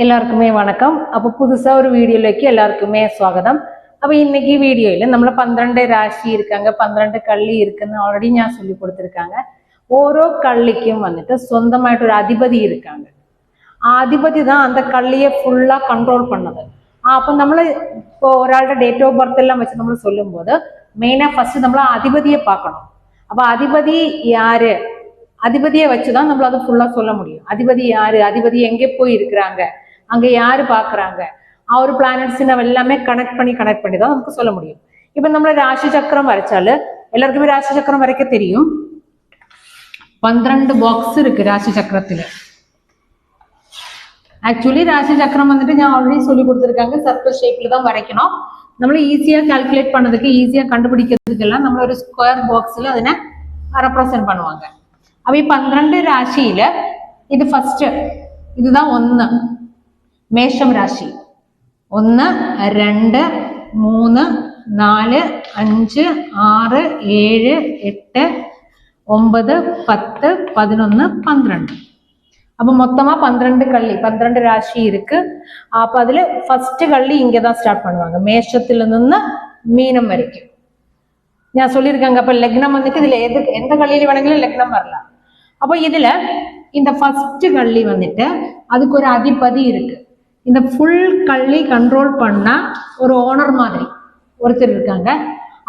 எல்லாருக்குமே வணக்கம். அப்போ புதுசா ஒரு வீடியோலைக்கு எல்லாருக்குமே ஸ்வாகதம். அப்போ இன்னைக்கு வீடியோல நம்மள 12 ராசி இருக்காங்க, 12 கள்ளி இருக்குன்னு ஆல்ரெடி நான் சொல்லி கொடுத்துருக்காங்க. ஓரோ கள்ளிக்கும் வந்துட்டு சொந்தமாயிட்டு ஒரு அதிபதி இருக்காங்க. அதிபதி தான் அந்த கள்ளியை ஃபுல்லா கண்ட்ரோல் பண்ணது. அப்போ நம்மள இப்போ ஒராளோட டேட் ஆஃப் பர்த் எல்லாம் வச்சு நம்ம சொல்லும் போது மெயினா ஃபர்ஸ்ட் நம்மள அதிபதியை பார்க்கணும். அப்ப அதிபதி யாரு, அதிபதியை வச்சுதான் நம்மள அதை ஃபுல்லா சொல்ல முடியும். அதிபதி யாரு, அதிபதி எங்கே போய் இருக்கிறாங்க, அங்க யாரு பாக்குறாங்க, ஒரு பிளானட்ஸ் எல்லாமே கனெக்ட் பண்ணி தான் நமக்கு சொல்ல முடியும். இப்ப நம்மள ராசி சக்கரம் வரைச்சாலு எல்லாருக்குமே ராசி சக்கரம் வரைக்க தெரியும். 12 பாக்ஸ் இருக்கு ராசி சக்கரத்துல. ஆக்சுவலி ராசி சக்கரம் வந்துட்டு நான் ஆல்ரெடி சொல்லி கொடுத்துருக்காங்க, சர்க்கிள் ஷேப்ல தான் வரைக்கணும். நம்மள ஈஸியா கால்குலேட் பண்ணதுக்கு, ஈஸியா கண்டுபிடிக்கிறதுக்கு எல்லாம் நம்மள ஒரு ஸ்கொயர் பாக்ஸ்ல அதனை ரெப்ரசென்ட் பண்ணுவாங்க. அப்ப 12 ராசியில இது ஃபர்ஸ்ட், இதுதான் 1 மேஷம் ராசி. 1 2 3 4 5 6 7 8 9 10 11 12. அப்ப மொத்தமா 12 கள்ளி, 12 ராசி இருக்கு. அப்ப அதுல ஃபர்ஸ்ட் கள்ளி இங்கதான் ஸ்டார்ட் பண்ணுவாங்க, மேஷத்துல இருந்து மீனம் வரைக்கும். நான் சொல்லியிருக்காங்க. அப்ப லக்னம் வந்துட்டு இதுல எந்த கள்ளியில வேണമെങ്കിലും லக்னம் வரலாம். அப்போ இதுல இந்த ஃபர்ஸ்ட் கள்ளி வந்துட்டு அதுக்கு ஒரு அதிபதி இருக்கு. இந்த ஃபுல் கள்ளி கண்ட்ரோல் பண்ணா ஒரு ஓனர் மாதிரி ஒருத்தர் இருக்காங்க.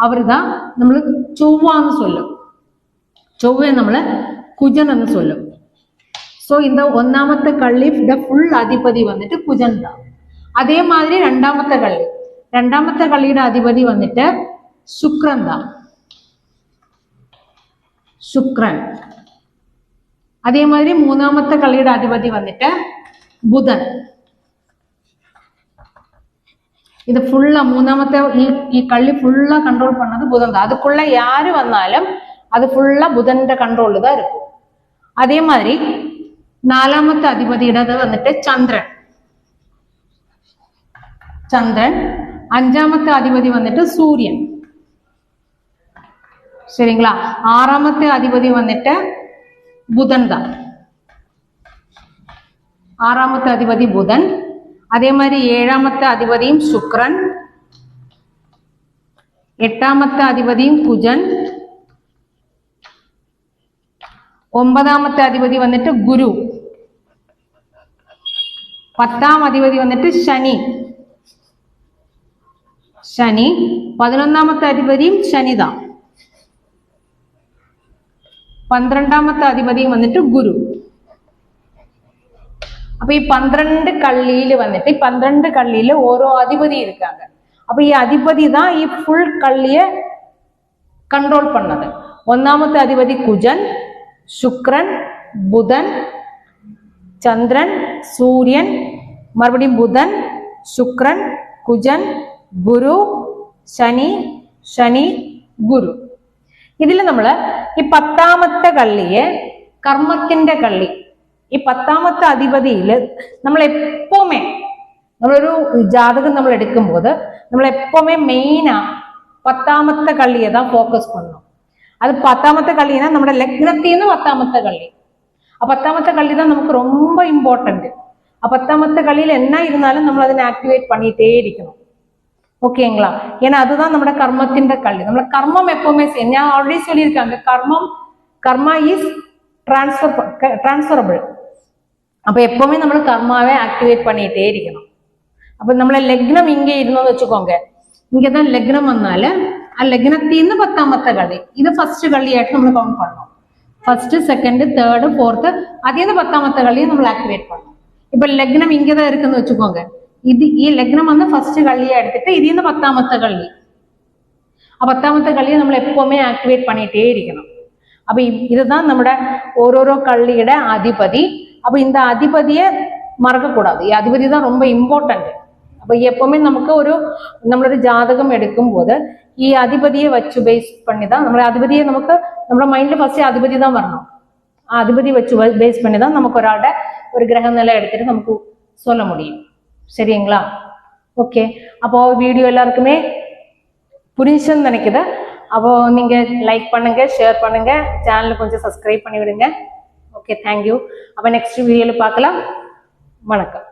அவரு தான் நம்மளுக்கு செவ்வான்னு சொல்லும். செவ்வாய் நம்மள குஜன் சொல்லும். ஸோ இந்த 1ஆமത്തെ கள்ளி ஃபுல் அதிபதி வந்துட்டு குஜன் தான். அதே மாதிரி 2ஆமത്തെ கள்ளி, 2ஆமത്തെ கள்ளியோட அதிபதி வந்துட்டு சுக்ரன் தான், சுக்ரன். அதே மாதிரி 3ஆமത്തെ கள்ளியோட அதிபதி வந்துட்டு புதன். இது ஃபுல்லா 3ஆமത്തെ ഈ കള്ളി ഫുള്ളா കൺട്രോൾ பண்ணது புதன் தான். அதுக்குள்ள யாரு வந்தாலும் அது ஃபுல்லா புதன்ட கண்ட்ரோல் தான் இருக்கும். அதே மாதிரி 4ஆமത്തെ அதிபதியோட வந்துட்டு சந்திரன், சந்திரன். 5ஆமത്തെ அதிபதி வந்துட்டு சூரியன், சரிங்களா. 6ஆமത്തെ அதிபதி வந்துட்டு புதன் தான், 6ஆமത്തെ அதிபதி புதன். அதே மாதிரி 7ஆமത്തെ அதிபதியும் சுக்ரன், 8ஆமത്തെ அதிபதியும் குஜன், 9ஆமത്തെ அதிபதி வந்துட்டு குரு, 10ஆம் அதிபதி வந்துட்டு சனி, சனி. 11ஆமത്തെ அதிபதியும் சனி தான், 12ஆമത്തെ அதிபதியும் வந்துட்டு குரு. அப்ப 12 கள்ளியில வந்துட்டு 12 கள்ளியில ஓரோ அதிபதி இருக்காங்க. அப்ப அதிபதி தான் ஃபுல் கள்ளிய கண்ட்ரோல் பண்ணது. 1ஆமത്തെ அதிபதி குஜன், சுக்ரன், புதன், சந்திரன், சூரியன், மறுபடியும் புதன், சுக்ரன், குஜன், குரு, சனி, சனி, குரு. ഇതിൽ നമ്മൾ 10ആമത്തെ കള്ളിയെ കർമ്മത്തിന്റെ കള്ളി, 10ആമത്തെ அதிபதிയിൽ നമ്മൾ എപ്പോഴുമേ നമ്മളൊരു ജാതകം നമ്മൾ എടുക്കുമ്പോൾ നമ്മൾ എപ്പോഴുമേ മെയിനാ 10ആമത്തെ കള്ളിയെ தான் ഫോക്കസ് பண்ணணும். அது 10ஆமത്തെ கள்ளினா നമ്മുടെ ലഗ്നത്തിൽ നിന്ന് 10ஆமത്തെ கள்ளி. 10ஆமത്തെ கள்ளி தான் நமக்கு ரொம்ப இம்பார்ட்டன்ட். 10ஆமത്തെ கள்ளியில் என்ன இருந்தாலும் നമ്മൾ അതിനെ ആക്ടിവേറ്റ് பண்ணிட்டே இருக்கணும். ஓகேங்களா. ஏன்னா அதுதான் நம்மளோட கர்மத்தின் கள்ளி. நம்மள கர்மம் எப்பவுமே ഞാൻ ஆல்ரெடி சொல்லியிருக்காங்க, கர்மா இஸ் டிரான்ஸ்ஃபரபிள். அப்ப எப்பவுமே நம்ம கர்மாவை ஆக்டிவேட் பண்ணிட்டே இருக்கணும். அப்ப நம்மள லக்னம் இங்கே இருந்தோம்னு வச்சுக்கோங்க, இங்கதான் லக்னம் வந்தால லக்னத்தில் നിന്ന് 10ஆமത്തെ கள்ளி, இது ஃபர்ஸ்ட் கள்ளியாയിട്ട് നമ്മൾ கவுண்ட் பண்ணணும். ஃபர்ஸ்ட், செகண்ட், தேர்ட், ஃபோர்த், அதே 10ஆமത്തെ கள்ளியை നമ്മൾ ஆக்டிவேட் பண்ணணும். இப்ப லக்னம் இங்கதான் இருக்குன்னு வச்சுக்கோங்க, இது லக்னம் வந்து ஃபர்ஸ்ட் கள்ளியை எடுத்துட்டு இது 10ஆமത്തെ கள்ளி. 10ஆமത്തെ கள்ளியை நம்ம எப்பவுமே ஆக்டிவேட் பண்ணிட்டே இருக்கணும். அப்ப இதுதான் நம்மட ஓரோரோ கள்ளியோட அதிபதி. அப்ப இந்த அதிபதியை மறக்க கூடாது. அதிபதி தான் ரொம்ப இம்பார்ட்டன்ட். அப்ப எப்பவுமே நமக்கு நம்மளோட ஜாதகம் எடுக்கும் போது அதிபதியை வச்சு பேஸ் பண்ணி தான் நம்மளோட அதிபதியை நமக்கு நம்மளோட மைண்ட்ல ஃபர்ஸ்ட் அதிபதி தான் வரணும். அதிபதி வச்சு பேஸ் பண்ணி தான் நமக்கு ஒரு கிரக நிலை எடுத்துட்டு நமக்கு சொல்ல முடியும். சரிங்களா. ஓகே. அப்போ வீடியோ எல்லாருக்குமே புரிஞ்சுன்னு நினைக்குது. அப்போ நீங்க லைக் பண்ணுங்க, ஷேர் பண்ணுங்க, சேனலை கொஞ்சம் சப்ஸ்கிரைப் பண்ணி விடுங்க. Okay, thank you. அப்போ நெக்ஸ்ட் வீடியோல பார்க்கலாம். வணக்கம்.